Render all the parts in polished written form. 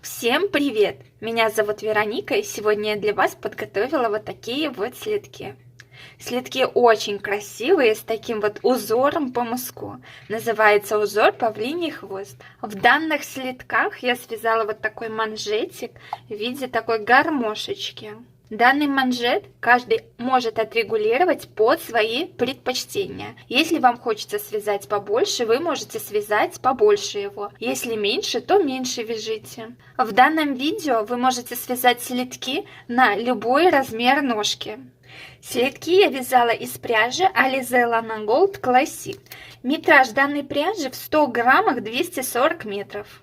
Всем привет! Меня зовут Вероника, и сегодня я для вас подготовила вот такие вот следки. Следки очень красивые, с таким вот узором по мыску. Называется узор павлиний хвост. В данных следках я связала вот такой манжетик в виде такой гармошечки. Данный манжет каждый может отрегулировать под свои предпочтения. Если вам хочется связать побольше, вы можете связать побольше его. Если меньше, то меньше вяжите. В данном видео вы можете связать следки на любой размер ножки. Следки я вязала из пряжи Alize Lana Gold Classic. Метраж данной пряжи в 100 граммах 240 метров.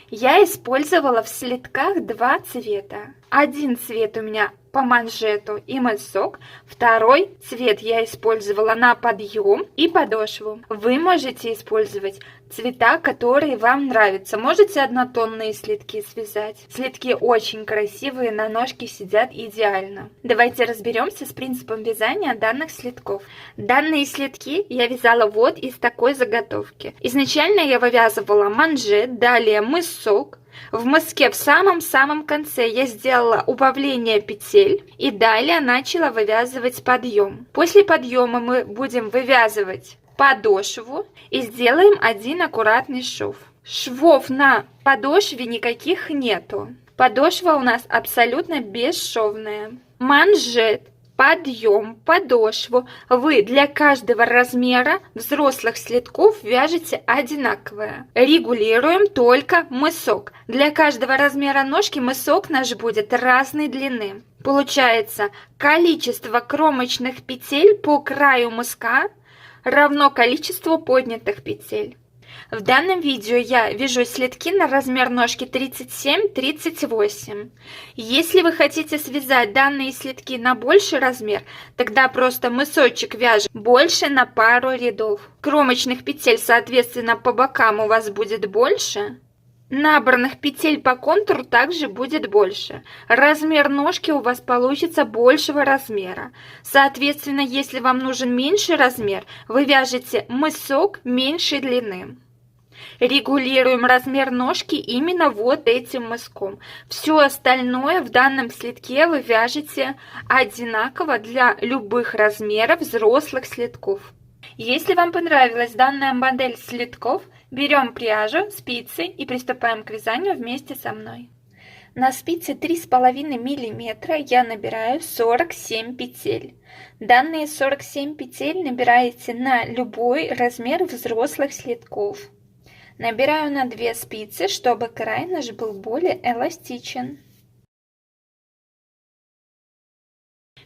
Я использовала в следках два цвета. Один цвет у меня по манжету и мысок, второй цвет я использовала на подъем и подошву. Вы можете использовать цвета, которые вам нравятся. Можете однотонные следки связать. Следки очень красивые, на ножке сидят идеально. Давайте разберемся с принципом вязания данных следков. Данные следки я вязала вот из такой заготовки. Изначально я вывязывала манжет, далее мысок. В мыске в самом-самом конце я сделала убавление петель и далее начала вывязывать подъем. После подъема мы будем вывязывать подошву и сделаем один аккуратный шов. Швов на подошве никаких нету. Подошва у нас абсолютно бесшовная. Манжет, подъем, подошву вы для каждого размера взрослых следков вяжете одинаковое. Регулируем только мысок. Для каждого размера ножки мысок наш будет разной длины. Получается, количество кромочных петель по краю мыска равно количеству поднятых петель. В данном видео я вяжу следки на размер ножки 37-38. Если вы хотите связать данные следки на больший размер, тогда просто мысочек вяжем больше на пару рядов. Кромочных петель, соответственно, по бокам у вас будет больше. Набранных петель по контуру также будет больше. Размер ножки у вас получится большего размера. Соответственно, если вам нужен меньший размер, вы вяжете мысок меньшей длины. Регулируем размер ножки именно вот этим мыском. Все остальное в данном следке вы вяжете одинаково для любых размеров взрослых следков. Если вам понравилась данная модель следков, берем пряжу, спицы и приступаем к вязанию вместе со мной. На спице 3,5 мм я набираю 47 петель. Данные 47 петель набираете на любой размер взрослых следков. Набираю на 2 спицы, чтобы край наш был более эластичен.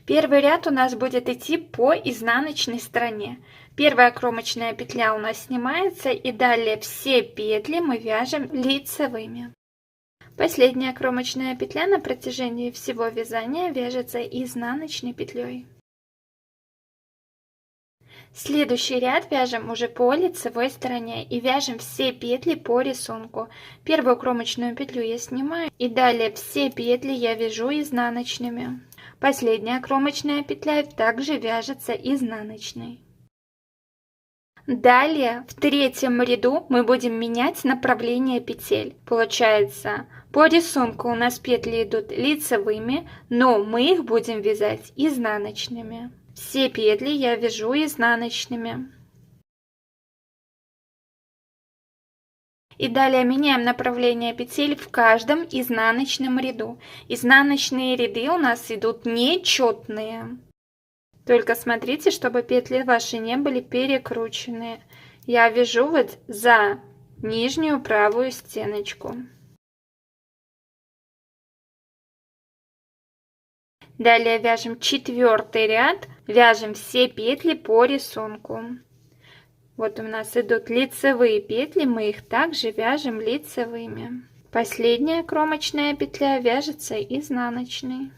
Первый ряд у нас будет идти по изнаночной стороне. Первая кромочная петля у нас снимается, и далее все петли мы вяжем лицевыми. Последняя кромочная петля на протяжении всего вязания вяжется изнаночной петлей. Следующий ряд вяжем уже по лицевой стороне и вяжем все петли по рисунку. Первую кромочную петлю я снимаю, и далее все петли я вяжу изнаночными. Последняя кромочная петля также вяжется изнаночной. Далее в третьем ряду мы будем менять направление петель. Получается, по рисунку у нас петли идут лицевыми, но мы их будем вязать изнаночными. Все петли я вяжу изнаночными. И далее меняем направление петель в каждом изнаночном ряду. Изнаночные ряды у нас идут нечетные. Только смотрите, чтобы петли ваши не были перекрученные. Я вяжу вот за нижнюю правую стеночку. Далее вяжем четвертый ряд, вяжем все петли по рисунку. Вот у нас идут лицевые петли, мы их также вяжем лицевыми. Последняя кромочная петля вяжется изнаночной.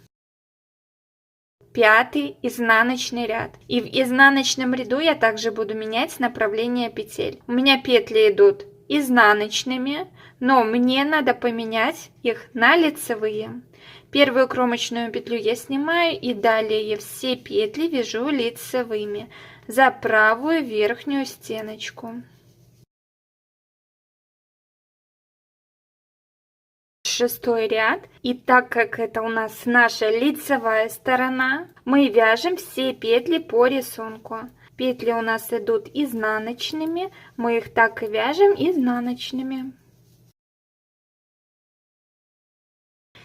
Пятый изнаночный ряд. И в изнаночном ряду я также буду менять направление петель. У меня петли идут изнаночными, но мне надо поменять их на лицевые. Первую кромочную петлю я снимаю, и далее я все петли вяжу лицевыми за правую верхнюю стеночку. 26 ряд. И так как это у нас наша лицевая сторона, мы вяжем все петли по рисунку. Петли у нас идут изнаночными, мы их так и вяжем изнаночными.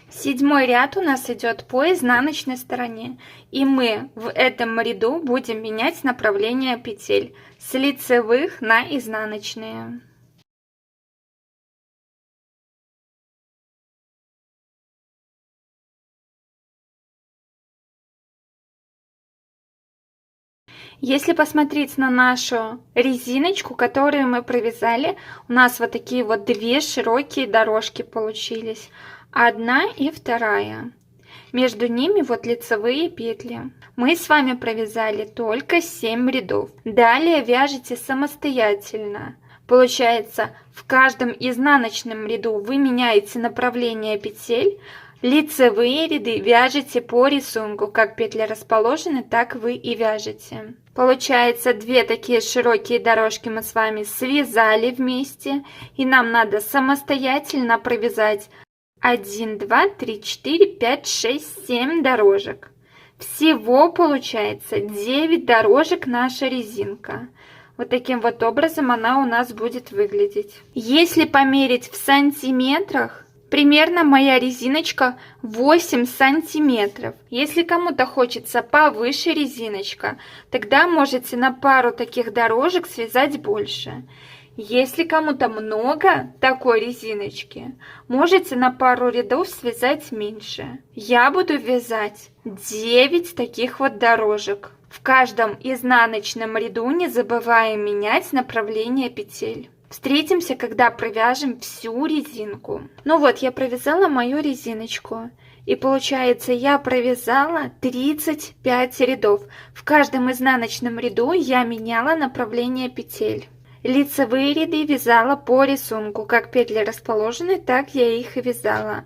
7 ряд у нас идет по изнаночной стороне, и мы в этом ряду будем менять направление петель с лицевых на изнаночные. Если посмотреть на нашу резиночку, которую мы провязали, у нас вот такие вот две широкие дорожки получились. Одна и вторая. Между ними вот лицевые петли. Мы с вами провязали только 7 рядов. Далее вяжите самостоятельно. Получается, в каждом изнаночном ряду вы меняете направление петель. Лицевые ряды вяжете по рисунку, как петли расположены, так вы и вяжете. Получается, две такие широкие дорожки мы с вами связали вместе, и нам надо самостоятельно провязать 1, 2, 3, 4, 5, 6, 7 дорожек. Всего получается 9 дорожек наша резинка. Вот таким вот образом она у нас будет выглядеть. Если померить в сантиметрах, примерно моя резиночка 8 сантиметров. Если кому-то хочется повыше резиночка, тогда можете на пару таких дорожек связать больше. Если кому-то много такой резиночки, можете на пару рядов связать меньше. Я буду вязать 9 таких вот дорожек. В каждом изнаночном ряду не забываем менять направление петель. Встретимся, когда провяжем всю резинку. Ну вот, я провязала мою резиночку. И получается, я провязала 35 рядов. В каждом изнаночном ряду я меняла направление петель. Лицевые ряды вязала по рисунку. Как петли расположены, так я их и вязала.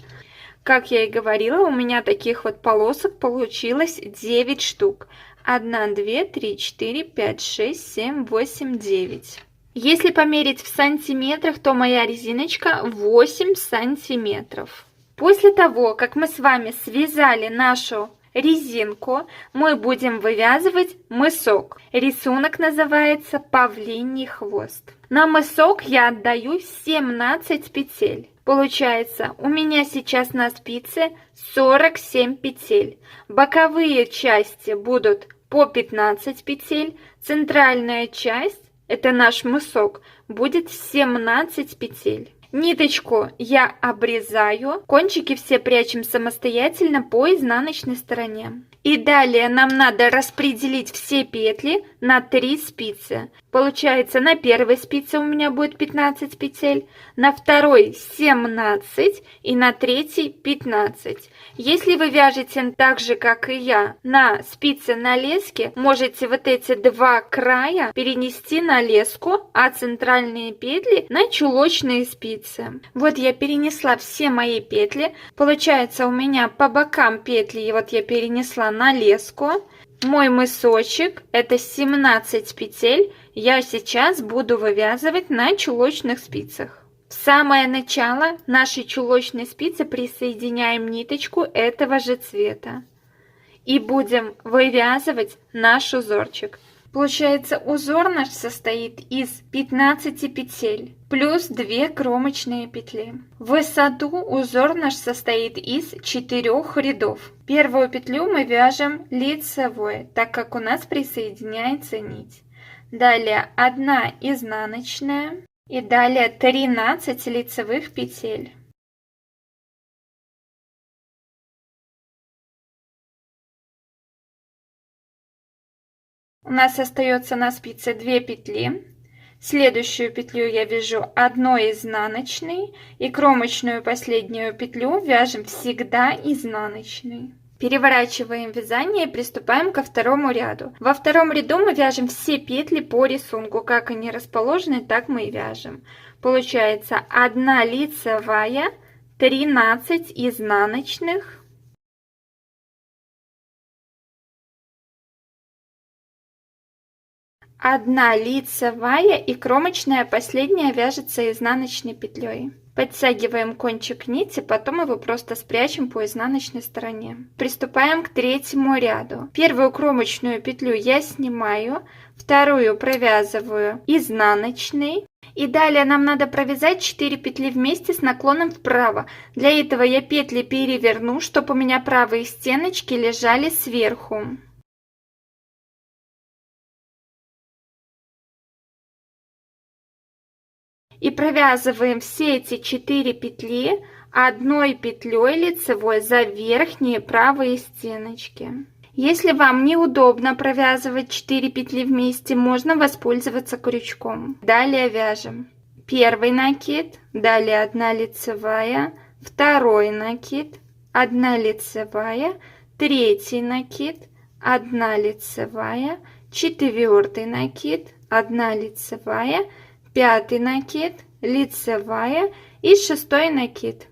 Как я и говорила, у меня таких вот полосок получилось 9 штук. 1, 2, 3, 4, 5, 6, 7, 8, 9. Если померить в сантиметрах, то моя резиночка 8 сантиметров. После того, как мы с вами связали нашу резинку, мы будем вывязывать мысок. Рисунок называется павлиний хвост. На мысок я отдаю 17 петель. Получается, у меня сейчас на спице 47 петель. Боковые части будут по 15 петель. Центральная часть, это наш мысок, будет 17 петель. Ниточку я обрезаю, кончики все прячем самостоятельно по изнаночной стороне. И далее нам надо распределить все петли на 3 спицы. Получается, на первой спице у меня будет 15 петель, на второй 17 и на третьей 15. Если вы вяжете так же, как и я, на спице на леске, можете вот эти два края перенести на леску, а центральные петли на чулочные спицы. Вот я перенесла все мои петли. Получается, у меня по бокам петли, и вот я перенесла на леску. Мой мысочек, это 17 петель, я сейчас буду вывязывать на чулочных спицах. В самое начало нашей чулочной спицы присоединяем ниточку этого же цвета. И будем вывязывать наш узорчик. Получается, узор наш состоит из 15 петель плюс 2 кромочные петли. В высоту узор наш состоит из 4 рядов. Первую петлю мы вяжем лицевой, так как у нас присоединяется нить. Далее 1 изнаночная и далее 13 лицевых петель. У нас остается на спице 2 петли. Следующую петлю я вяжу 1 изнаночной и кромочную последнюю петлю вяжем всегда изнаночной. Переворачиваем вязание и приступаем ко второму ряду. Во втором ряду мы вяжем все петли по рисунку, как они расположены, так мы и вяжем. Получается 1 лицевая, 13 изнаночных, 1 лицевая и кромочная последняя вяжется изнаночной петлей. Подтягиваем кончик нити, потом его просто спрячем по изнаночной стороне. Приступаем к третьему ряду. Первую кромочную петлю я снимаю, вторую провязываю изнаночной. И далее нам надо провязать 4 петли вместе с наклоном вправо. Для этого я петли переверну, чтобы у меня правые стеночки лежали сверху. И провязываем все эти 4 петли одной петлей лицевой за верхние правые стеночки. Если вам неудобно провязывать 4 петли вместе, можно воспользоваться крючком. Далее вяжем первый накид, далее 1 лицевая, второй накид, 1 лицевая, третий накид, 1 лицевая, четвертый накид, 1 лицевая, пятый накид, лицевая и 6 накид.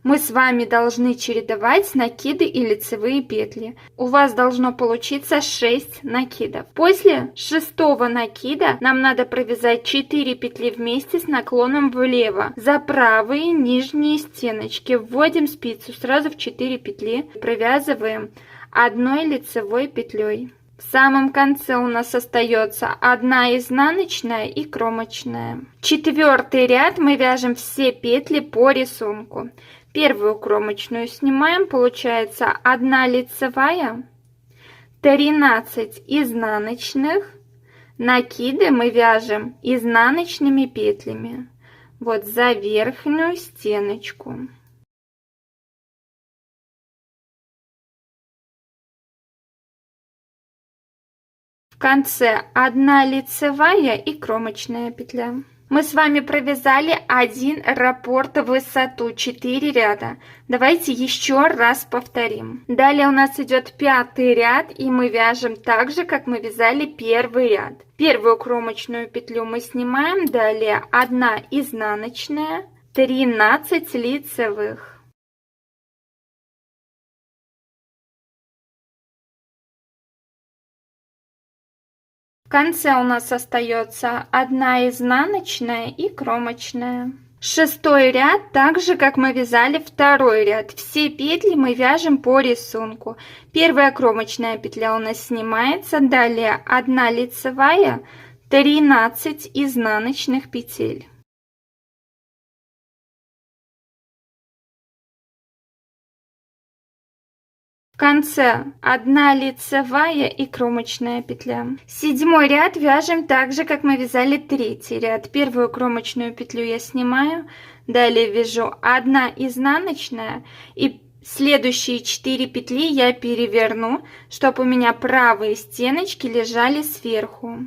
Мы с вами должны чередовать накиды и лицевые петли. У вас должно получиться 6 накидов. После 6-го накида нам надо провязать 4 петли вместе с наклоном влево за правые нижние стеночки. Вводим спицу сразу в 4 петли, провязываем 1 лицевой петлей. В самом конце у нас остается 1 изнаночная и кромочная. 4-й ряд мы вяжем все петли по рисунку. Первую кромочную снимаем, получается 1 лицевая, 13 изнаночных, накиды мы вяжем изнаночными петлями, вот за верхнюю стеночку. В конце 1 лицевая и кромочная петля. Мы с вами провязали 1 раппорт в высоту, 4 ряда. Давайте еще раз повторим. Далее у нас идет 5-й ряд, и мы вяжем так же, как мы вязали первый ряд. Первую кромочную петлю мы снимаем, далее 1 изнаночная, 13 лицевых. В конце у нас остается 1 изнаночная и кромочная. 6-й ряд, так же как мы вязали 2-й ряд. Все петли мы вяжем по рисунку. Первая кромочная петля у нас снимается, далее 1 лицевая, 13 изнаночных петель. В конце 1 лицевая и кромочная петля. 7-й ряд вяжем так же, как мы вязали 3-й ряд. Первую кромочную петлю я снимаю, далее вяжу 1 изнаночная и следующие 4 петли я переверну, чтобы у меня правые стеночки лежали сверху.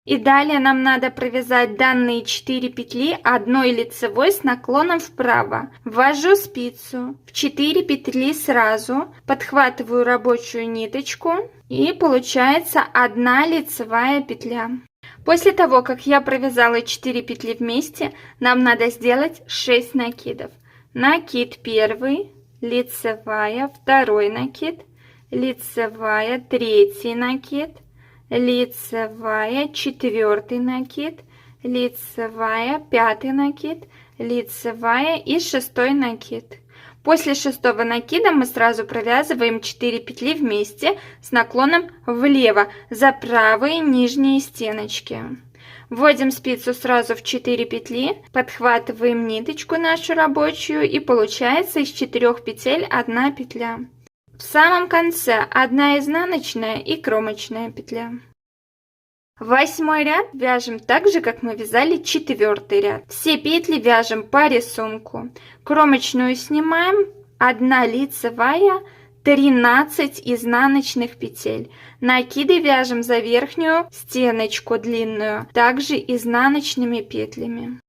И далее нам надо провязать данные 4 петли 1 лицевой с наклоном вправо. Ввожу спицу в 4 петли сразу, подхватываю рабочую ниточку и получается 1 лицевая петля. После того, как я провязала 4 петли вместе, нам надо сделать 6 накидов. Накид первый, лицевая, второй накид, лицевая, третий накид, лицевая, 4-й накид, лицевая, 5-й накид, лицевая и 6-й накид. После 6-го накида мы сразу провязываем 4 петли вместе с наклоном влево за правые нижние стеночки. Вводим спицу сразу в 4 петли, подхватываем ниточку нашу рабочую и получается из 4 петель 1 петля. В самом конце 1 изнаночная и кромочная петля. 8-й ряд вяжем так же, как мы вязали 4-й ряд. Все петли вяжем по рисунку. Кромочную снимаем, 1 лицевая, 13 изнаночных петель. Накиды вяжем за верхнюю стеночку длинную, также изнаночными петлями.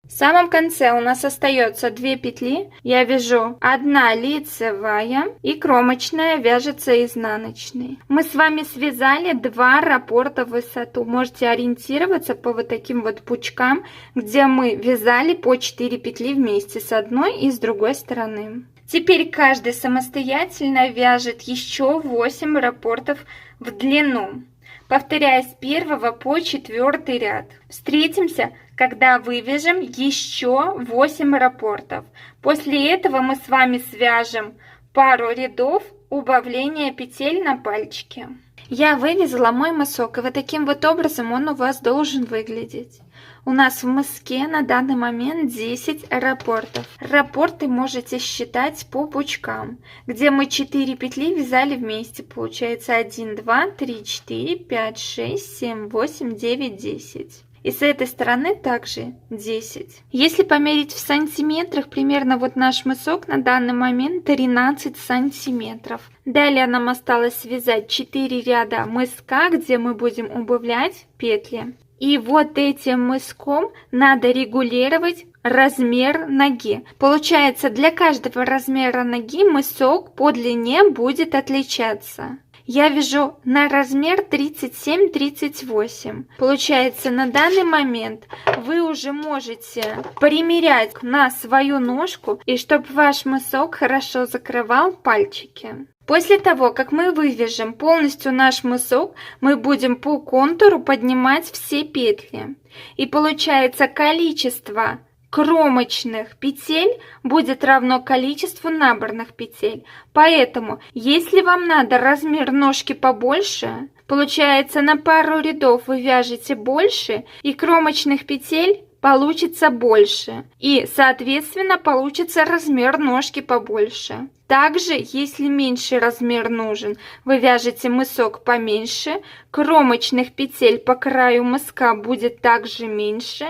В самом конце у нас остается 2 петли. Я вяжу 1 лицевая и кромочная вяжется изнаночной. Мы с вами связали 2 раппорта в высоту. Можете ориентироваться по вот таким вот пучкам, где мы вязали по 4 петли вместе с одной и с другой стороны. Теперь каждый самостоятельно вяжет еще 8 раппортов в длину, повторяя с 1 по 4 ряд. Встретимся, когда вывяжем еще 8 раппортов. После этого мы с вами свяжем пару рядов убавления петель на пальчике. Я вывязала мой мысок, и вот таким вот образом он у вас должен выглядеть. У нас в мыске на данный момент 10 раппортов. Раппорты можете считать по пучкам, где мы 4 петли вязали вместе. Получается 1, 2, 3, 4, 5, 6, 7, 8, 9, 10. И с этой стороны также 10. Если померить в сантиметрах, примерно вот наш мысок на данный момент 13 сантиметров. Далее нам осталось связать 4 ряда мыска, где мы будем убавлять петли. И вот этим мыском надо регулировать размер ноги. Получается, для каждого размера ноги мысок по длине будет отличаться. Я вяжу на размер 37-38. Получается, на данный момент вы уже можете примерять на свою ножку, и чтобы ваш мысок хорошо закрывал пальчики. После того, как мы вывяжем полностью наш мысок, мы будем по контуру поднимать все петли. И получается, количество кромочных петель будет равно количеству наборных петель. Поэтому, если вам надо размер ножки побольше, получается, на пару рядов вы вяжете больше, и кромочных петель получится больше. И, соответственно, получится размер ножки побольше. Также, если меньший размер нужен, вы вяжете мысок поменьше, кромочных петель по краю мыска будет также меньше,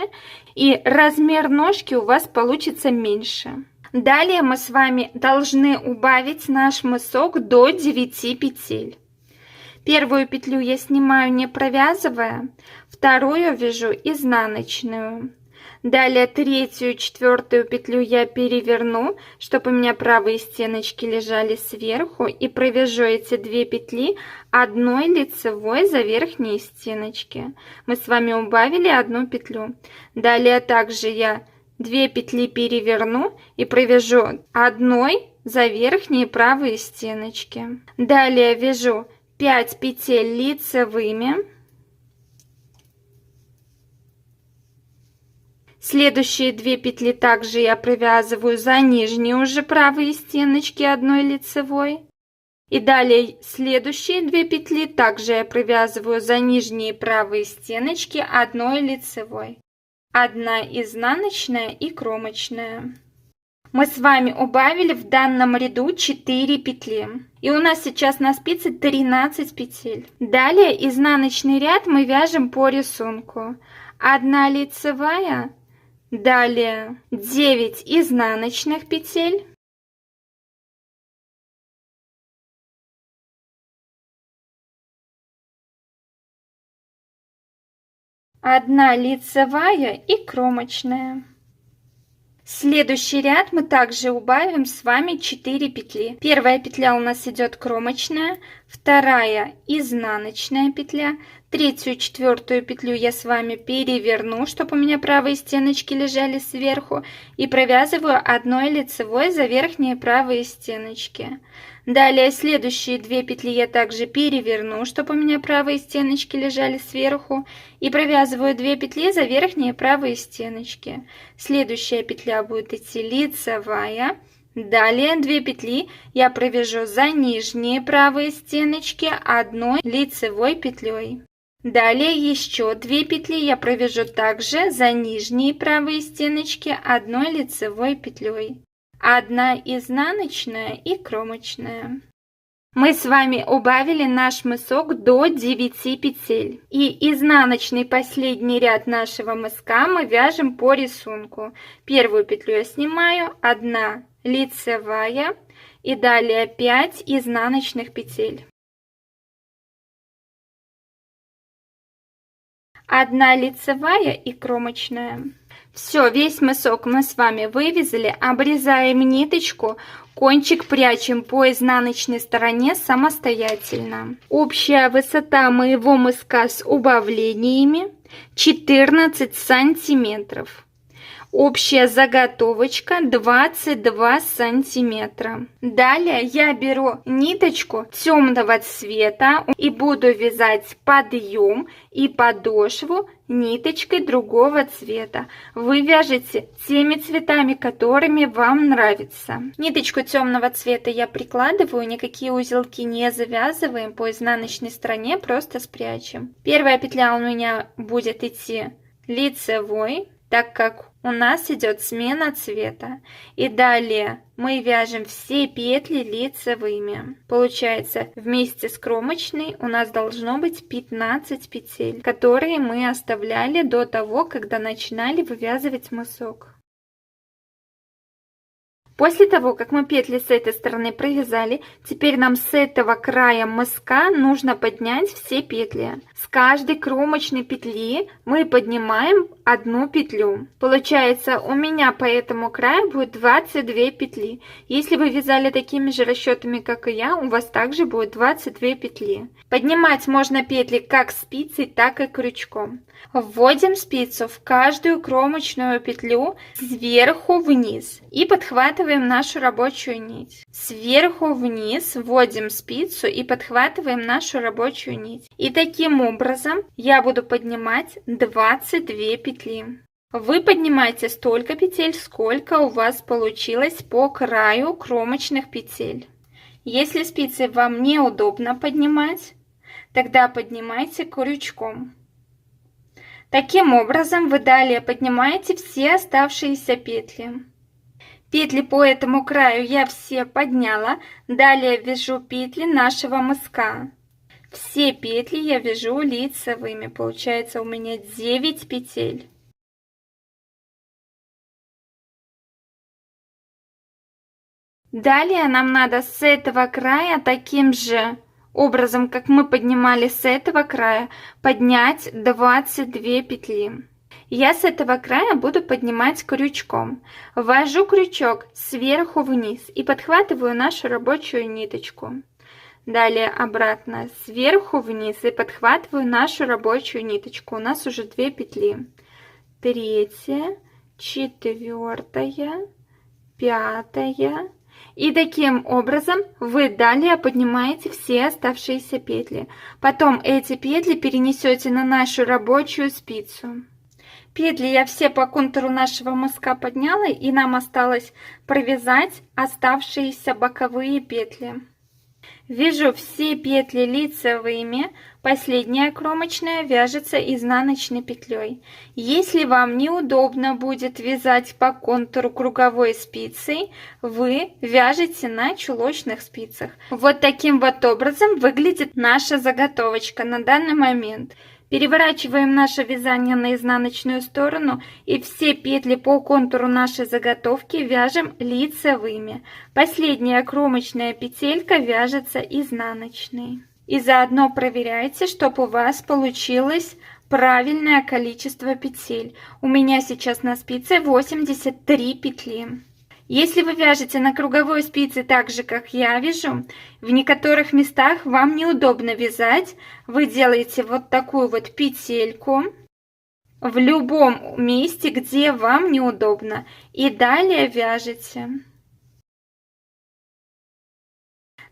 и размер ножки у вас получится меньше. Далее мы с вами должны убавить наш мысок до 9 петель. Первую петлю я снимаю не провязывая, вторую вяжу изнаночную. Далее третью, четвертую петлю я переверну, чтобы у меня правые стеночки лежали сверху, и провяжу эти 2 петли одной лицевой за верхние стеночки. Мы с вами убавили 1 петлю. Далее также я 2 петли переверну и провяжу одной за верхние правые стеночки. Далее вяжу 5 петель лицевыми. Следующие 2 петли также я провязываю за нижние уже правые стеночки одной лицевой. И далее следующие 2 петли также я провязываю за нижние правые стеночки одной лицевой. 1 изнаночная и кромочная. Мы с вами убавили в данном ряду 4 петли. И у нас сейчас на спице 13 петель. Далее изнаночный ряд мы вяжем по рисунку. 1 лицевая. Далее 9 изнаночных петель, одна лицевая и кромочная. Следующий ряд мы также убавим с вами 4 петли. Первая петля у нас идет кромочная, вторая изнаночная петля, третью, четвертую петлю я с вами переверну, чтобы у меня правые стеночки лежали сверху, и провязываю одной лицевой за верхние правые стеночки. Далее следующие 2 петли я также переверну, чтобы у меня правые стеночки лежали сверху, и провязываю 2 петли за верхние правые стеночки. Следующая петля будет идти лицевая. Далее 2 петли я провяжу за нижние правые стеночки одной лицевой петлей. Далее еще 2 петли я провяжу также за нижние правые стеночки одной лицевой петлей. 1 изнаночная и кромочная. Мы с вами убавили наш мысок до 9 петель. И изнаночный последний ряд нашего мыска мы вяжем по рисунку. Первую петлю я снимаю, 1 лицевая и далее 5 изнаночных петель. 1 лицевая и кромочная. Все, весь мысок мы с вами вывязали, обрезаем ниточку, кончик прячем по изнаночной стороне самостоятельно. Общая высота моего мыска с убавлениями 14 сантиметров. Общая заготовочка 22 сантиметра. Далее я беру ниточку темного цвета и буду вязать подъем и подошву ниточкой другого цвета. Вы вяжете теми цветами, которыми вам нравится. Ниточку темного цвета я прикладываю, никакие узелки не завязываем, по изнаночной стороне просто спрячем. Первая петля у меня будет идти лицевой, так как у нас идет смена цвета. И далее мы вяжем все петли лицевыми. Получается, вместе с кромочной у нас должно быть 15 петель, которые мы оставляли до того, когда начинали вывязывать мысок. После того, как мы петли с этой стороны провязали, теперь нам с этого края мыска нужно поднять все петли. С каждой кромочной петли мы поднимаем одну петлю. Получается, у меня по этому краю будет 22 петли. Если вы вязали такими же расчетами, как и я, у вас также будет 22 петли. Поднимать можно петли как спицей, так и крючком. Вводим спицу в каждую кромочную петлю сверху вниз и подхватываем нашу рабочую нить. Сверху вниз вводим спицу и подхватываем нашу рабочую нить. И таким образом я буду поднимать 22 петли. Вы поднимаете столько петель, сколько у вас получилось по краю кромочных петель. Если спицей вам неудобно поднимать, тогда поднимайте крючком. Таким образом вы далее поднимаете все оставшиеся петли. Петли по этому краю я все подняла. Далее вяжу петли нашего мыска. Все петли я вяжу лицевыми. Получается у меня 9 петель. Далее нам надо с этого края таким же образом, как мы поднимали с этого края, поднять 22 петли. Я с этого края буду поднимать крючком. Ввожу крючок сверху вниз и подхватываю нашу рабочую ниточку. Далее обратно сверху вниз и подхватываю нашу рабочую ниточку. У нас уже 2 петли. 3, 4, 5. И таким образом вы далее поднимаете все оставшиеся петли. Потом эти петли перенесете на нашу рабочую спицу. Петли я все по контуру нашего мыска подняла, и нам осталось провязать оставшиеся боковые петли. Вяжу все петли лицевыми, последняя кромочная вяжется изнаночной петлей. Если вам неудобно будет вязать по контуру круговой спицей, вы вяжете на чулочных спицах. Вот таким вот образом выглядит наша заготовочка на данный момент. Переворачиваем наше вязание на изнаночную сторону и все петли по контуру нашей заготовки вяжем лицевыми. Последняя кромочная петелька вяжется изнаночной. И заодно проверяйте, чтобы у вас получилось правильное количество петель. У меня сейчас на спице 83 петли. Если вы вяжете на круговой спице так же, как я вяжу, в некоторых местах вам неудобно вязать, вы делаете вот такую вот петельку в любом месте, где вам неудобно, и далее вяжете.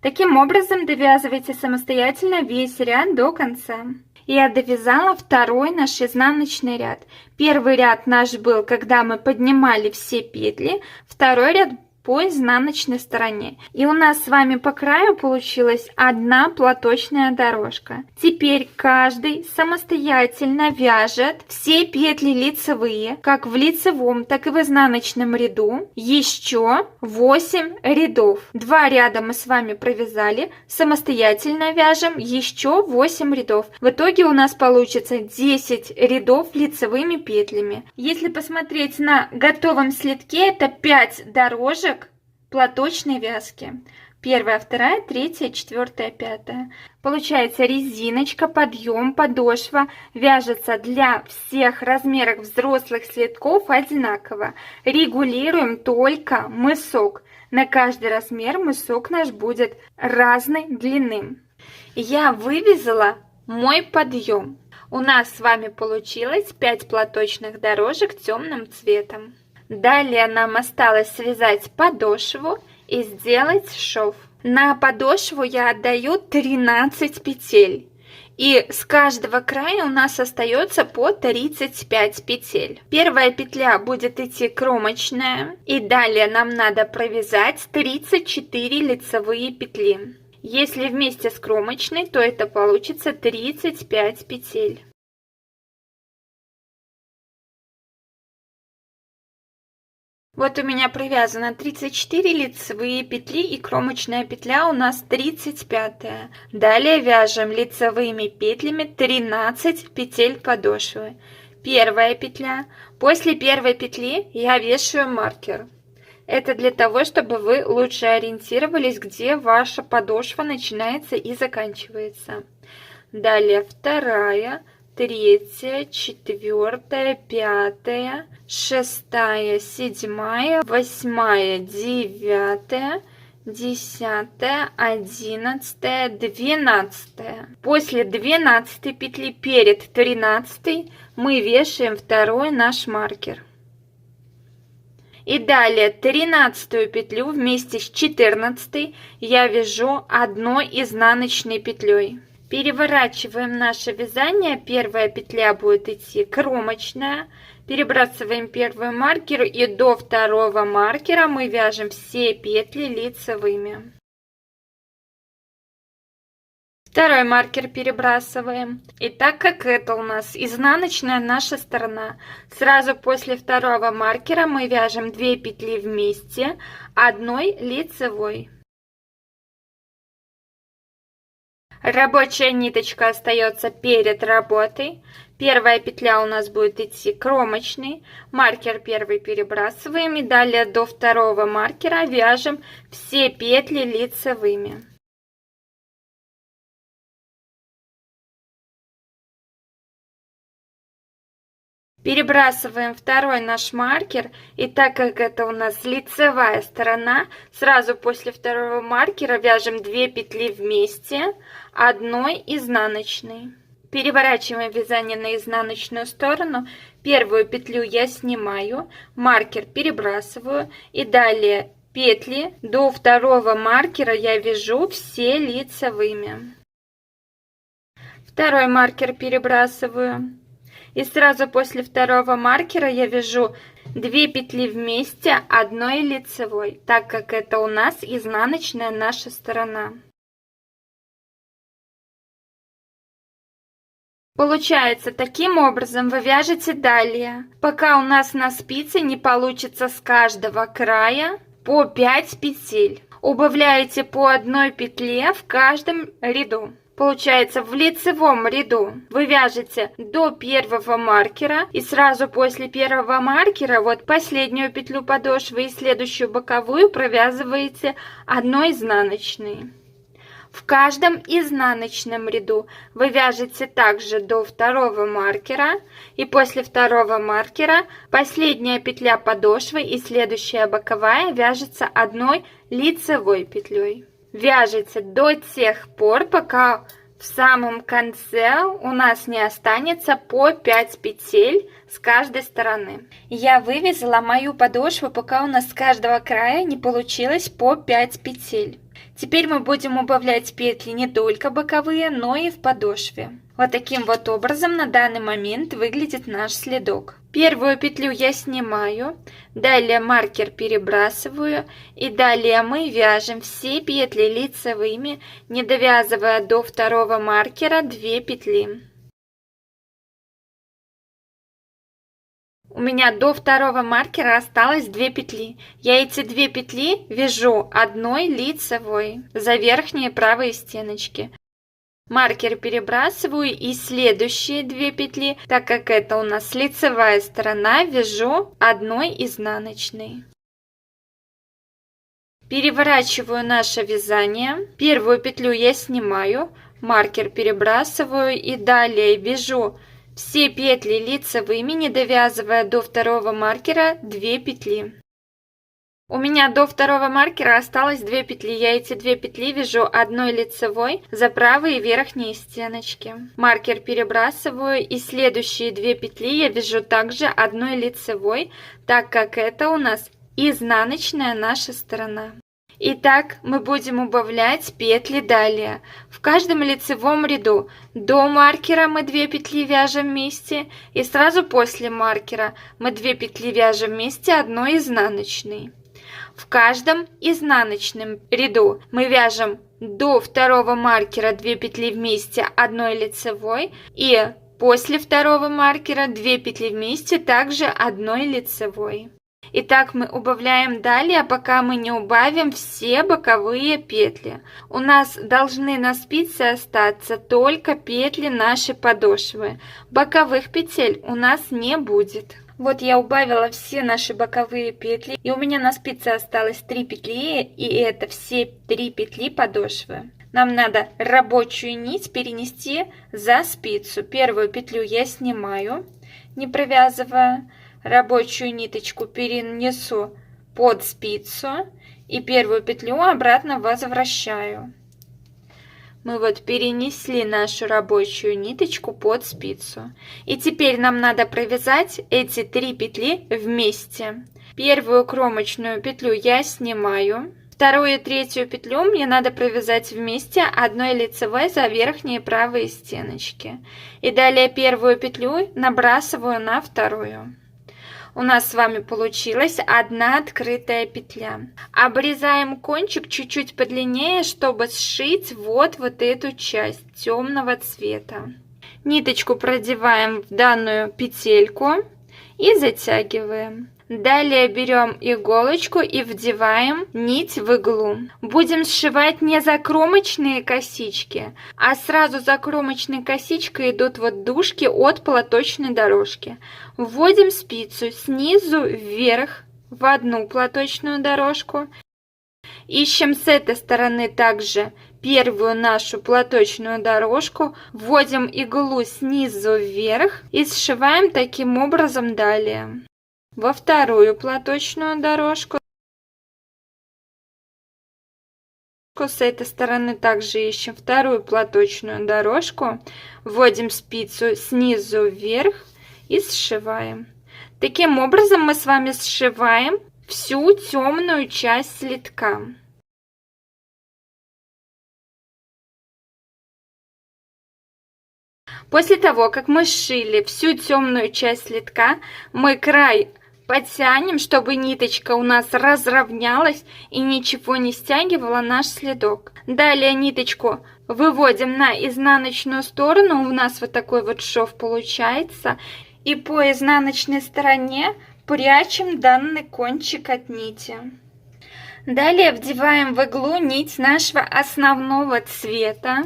Таким образом довязывайте самостоятельно весь ряд до конца. Я довязала второй наш изнаночный ряд. Первый ряд наш был, когда мы поднимали все петли, второй ряд по изнаночной стороне. И у нас с вами по краю получилась одна платочная дорожка. Теперь каждый самостоятельно вяжет все петли лицевые, как в лицевом, так и в изнаночном ряду, еще 8 рядов. 2 ряда мы с вами провязали, самостоятельно вяжем еще 8 рядов. В итоге у нас получится 10 рядов лицевыми петлями. Если посмотреть на готовом слитке, это 5 дорожек платочной вязки. 1, 2, 3, 4, 5. Получается резиночка, подъем, подошва вяжется для всех размеров взрослых слитков одинаково. Регулируем только мысок. На каждый размер мысок наш будет разной длины. Я вывязала мой подъем. У нас с вами получилось 5 платочных дорожек темным цветом. Далее нам осталось связать подошву и сделать шов. На подошву я отдаю 13 петель. И с каждого края у нас остается по 35 петель. Первая петля будет идти кромочная. И далее нам надо провязать 34 лицевые петли. Если вместе с кромочной, то это получится 35 петель. Вот у меня провязано 34 лицевые петли и кромочная петля у нас 35. Далее вяжем лицевыми петлями 13 петель подошвы. Первая петля. После первой петли я вешаю маркер. Это для того, чтобы вы лучше ориентировались, где ваша подошва начинается и заканчивается. Далее вторая, третья, четвертая, пятая, шестая, седьмая, восьмая, девятая, 10, 11, 12. После 12 петли перед 13 мы вешаем второй наш маркер. И далее 13 петлю вместе с 14 я вяжу одной изнаночной петлей. Переворачиваем наше вязание. Первая петля будет идти кромочная. Перебрасываем первый маркер и до второго маркера мы вяжем все петли лицевыми. Второй маркер перебрасываем. И так как это у нас изнаночная наша сторона, сразу после второго маркера мы вяжем 2 петли вместе одной лицевой. Рабочая ниточка остается перед работой. Первая петля у нас будет идти кромочной. Маркер первый перебрасываем и далее до второго маркера вяжем все петли лицевыми. Перебрасываем второй наш маркер, и так как это у нас лицевая сторона, сразу после второго маркера вяжем 2 петли вместе одной изнаночной. Переворачиваем вязание на изнаночную сторону. Первую петлю я снимаю, маркер перебрасываю и далее петли до второго маркера я вяжу все лицевыми. Второй маркер перебрасываю. И сразу после второго маркера я вяжу 2 петли вместе одной лицевой, так как это у нас изнаночная наша сторона. Получается, таким образом вы вяжете далее, пока у нас на спице не получится с каждого края по 5 петель. Убавляете по одной петле в каждом ряду. Получается, в лицевом ряду вы вяжете до первого маркера и сразу после первого маркера вот последнюю петлю подошвы и следующую боковую провязываете одной изнаночной. В каждом изнаночном ряду вы вяжете также до второго маркера и после второго маркера последняя петля подошвы и следующая боковая вяжется одной лицевой петлей. Вяжите до тех пор, пока в самом конце у нас не останется по 5 петель с каждой стороны. Я вывязала мою подошву, пока у нас с каждого края не получилось по 5 петель. Теперь мы будем убавлять петли не только боковые, но и в подошве. Вот таким вот образом на данный момент выглядит наш следок. Первую петлю я снимаю, далее маркер перебрасываю и далее мы вяжем все петли лицевыми, не довязывая до второго маркера 2 петли. У меня до второго маркера осталось 2 петли. Я эти 2 петли вяжу одной лицевой за верхние правые стеночки. Маркер перебрасываю и следующие 2 петли, так как это у нас лицевая сторона, вяжу одной изнаночной. Переворачиваю наше вязание. Первую петлю я снимаю, маркер перебрасываю и далее вяжу все петли лицевыми, не довязывая до второго маркера 2 петли. У меня до второго маркера осталось 2 петли. Я эти 2 петли вяжу одной лицевой за правые верхние стеночки. Маркер перебрасываю, и следующие 2 петли я вяжу также одной лицевой, так как это у нас изнаночная наша сторона. Итак, мы будем убавлять петли далее. В каждом лицевом ряду до маркера мы 2 петли вяжем вместе, и сразу после маркера мы 2 петли вяжем вместе одной изнаночной. В каждом изнаночном ряду мы вяжем до второго маркера 2 петли вместе одной лицевой, и после второго маркера 2 петли вместе также одной лицевой. Итак, мы убавляем далее, пока мы не убавим все боковые петли. У нас должны на спице остаться только петли нашей подошвы. Боковых петель у нас не будет. Вот я убавила все наши боковые петли, и у меня на спице осталось 3 петли, и это все 3 петли подошвы. Нам надо рабочую нить перенести за спицу. Первую петлю я снимаю, не провязывая. Рабочую ниточку перенесу под спицу и первую петлю обратно возвращаю. Мы вот перенесли нашу рабочую ниточку под спицу. И теперь нам надо провязать эти 3 петли вместе. Первую кромочную петлю я снимаю. Вторую и третью петлю мне надо провязать вместе одной лицевой за верхние правые стеночки. И далее первую петлю набрасываю на вторую. У нас с вами получилась одна открытая петля. Обрезаем кончик чуть-чуть подлиннее, чтобы сшить вот эту часть темного цвета. Ниточку продеваем в данную петельку и затягиваем. Далее берем иголочку и вдеваем нить в иглу. Будем сшивать не за кромочные косички, а сразу за кромочной косичкой идут вот дужки от платочной дорожки. Вводим спицу снизу вверх в одну платочную дорожку. Ищем с этой стороны также первую нашу платочную дорожку, вводим иглу снизу вверх и сшиваем таким образом далее. Во вторую платочную дорожку. С этой стороны также ищем вторую платочную дорожку, вводим спицу снизу вверх и сшиваем. Таким образом мы с вами сшиваем всю темную часть слитка. После того, как мы сшили всю темную часть слитка, мы край подтянем, чтобы ниточка у нас разровнялась и ничего не стягивала наш следок. Далее ниточку выводим на изнаночную сторону, у нас вот такой вот шов получается. И по изнаночной стороне прячем данный кончик от нити. Далее вдеваем в иглу нить нашего основного цвета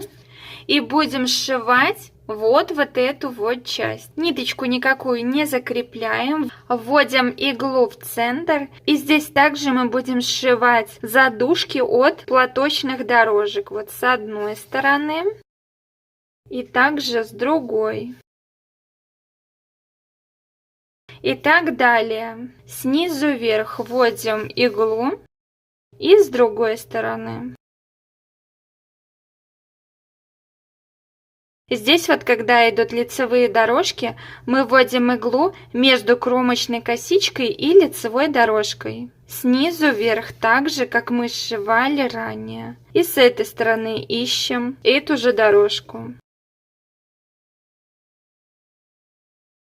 и будем сшивать вот эту вот часть. Ниточку никакую не закрепляем, вводим иглу в центр, и здесь также мы будем сшивать задушки от платочных дорожек, вот с одной стороны и также с другой. И так далее. Снизу вверх вводим иглу и с другой стороны. Здесь вот, когда идут лицевые дорожки, мы вводим иглу между кромочной косичкой и лицевой дорожкой. Снизу вверх, так же, как мы сшивали ранее. И с этой стороны ищем эту же дорожку.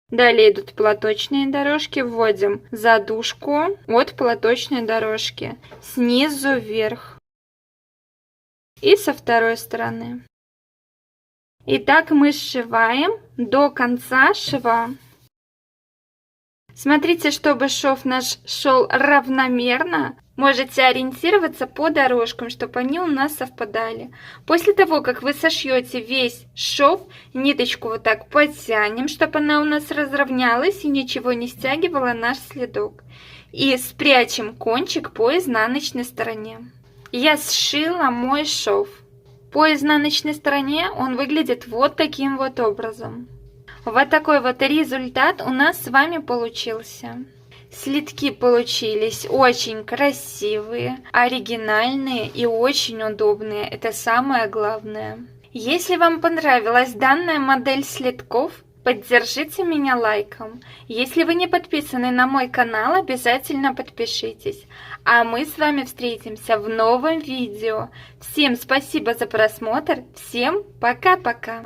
Далее идут платочные дорожки, вводим задушку от платочной дорожки. Снизу вверх. И со второй стороны. И так мы сшиваем до конца шва. Смотрите, чтобы шов наш шел равномерно, можете ориентироваться по дорожкам, чтобы они у нас совпадали. После того, как вы сошьете весь шов, ниточку вот так подтянем, чтобы она у нас разровнялась и ничего не стягивала наш следок. И спрячем кончик по изнаночной стороне. Я сшила мой шов. По изнаночной стороне он выглядит вот таким вот образом. Вот такой вот результат у нас с вами получился. Следки получились очень красивые, оригинальные и очень удобные. Это самое главное. Если вам понравилась данная модель следков, поддержите меня лайком. Если вы не подписаны на мой канал, обязательно подпишитесь. А мы с вами встретимся в новом видео. Всем спасибо за просмотр. Всем пока-пока.